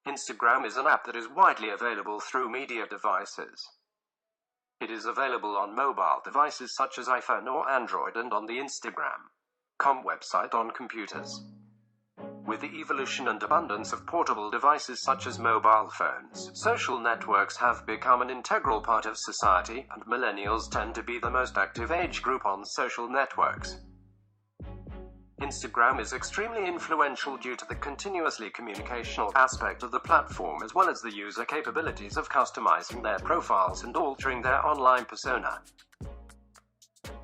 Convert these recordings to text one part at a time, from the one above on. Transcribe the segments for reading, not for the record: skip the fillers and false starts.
Instagram is an app that is widely available through media devices. It is available on mobile devices such as iPhone or Android and on the Instagram.com website on computers. With the evolution and abundance of portable devices such as mobile phones, social networks have become an integral part of society, and millennials tend to be the most active age group on social networks. Instagram is extremely influential due to the continuously communicational aspect of the platform, as well as the user capabilities of customizing their profiles and altering their online persona.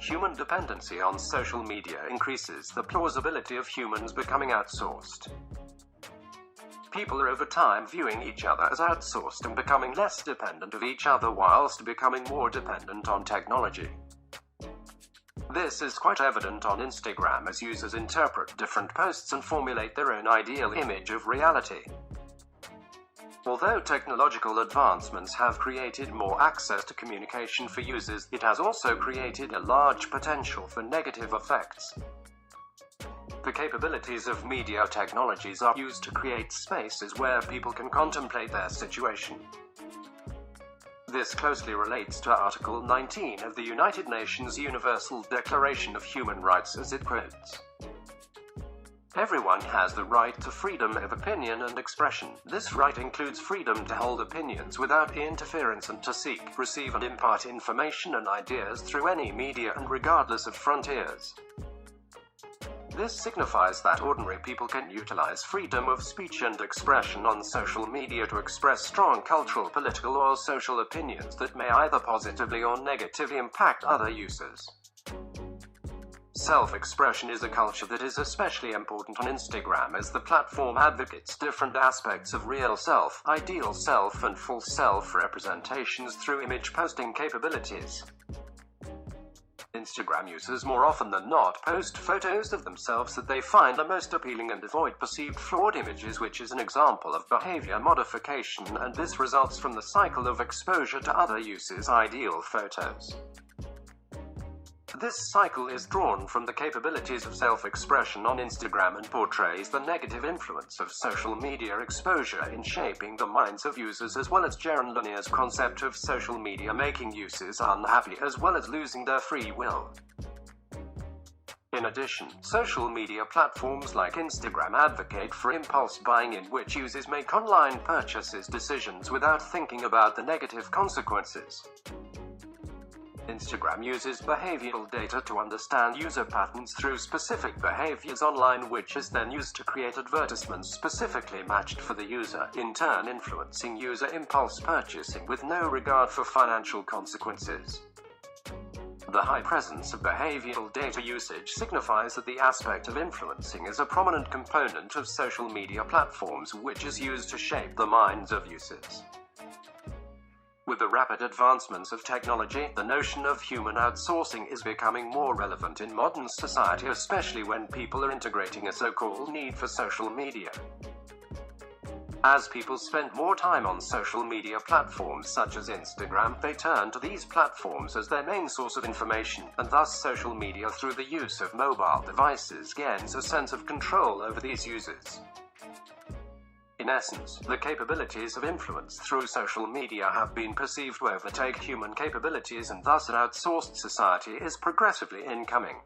Human dependency on social media increases the plausibility of humans becoming outsourced. People are over time viewing each other as outsourced and becoming less dependent of each other whilst becoming more dependent on technology. This is quite evident on Instagram as users interpret different posts and formulate their own ideal image of reality. Although technological advancements have created more access to communication for users, it has also created a large potential for negative effects. The capabilities of media technologies are used to create spaces where people can contemplate their situation. This closely relates to Article 19 of the United Nations Universal Declaration of Human Rights, as it quotes, "Everyone has the right to freedom of opinion and expression. This right includes freedom to hold opinions without interference and to seek, receive and impart information and ideas through any media and regardless of frontiers." This signifies that ordinary people can utilize freedom of speech and expression on social media to express strong cultural, political, or social opinions that may either positively or negatively impact other users. Self-expression is a culture that is especially important on Instagram, as the platform advocates different aspects of real self, ideal self, and full self representations through image posting capabilities. Instagram users more often than not post photos of themselves that they find the most appealing and avoid perceived flawed images, which is an example of behavior modification, and this results from the cycle of exposure to other users' ideal photos. This cycle is drawn from the capabilities of self-expression on Instagram and portrays the negative influence of social media exposure in shaping the minds of users, as well as Jaron Lanier's concept of social media making users unhappy as well as losing their free will. In addition, social media platforms like Instagram advocate for impulse buying, in which users make online purchases decisions without thinking about the negative consequences. Instagram uses behavioral data to understand user patterns through specific behaviors online, which is then used to create advertisements specifically matched for the user, in turn influencing user impulse purchasing with no regard for financial consequences. The high presence of behavioral data usage signifies that the aspect of influencing is a prominent component of social media platforms, which is used to shape the minds of users. With the rapid advancements of technology, the notion of human outsourcing is becoming more relevant in modern society, especially when people are integrating a so-called need for social media. As people spend more time on social media platforms such as Instagram, they turn to these platforms as their main source of information, and thus social media, through the use of mobile devices, gains a sense of control over these users. In essence, the capabilities of influence through social media have been perceived to overtake human capabilities, and thus an outsourced society is progressively incoming.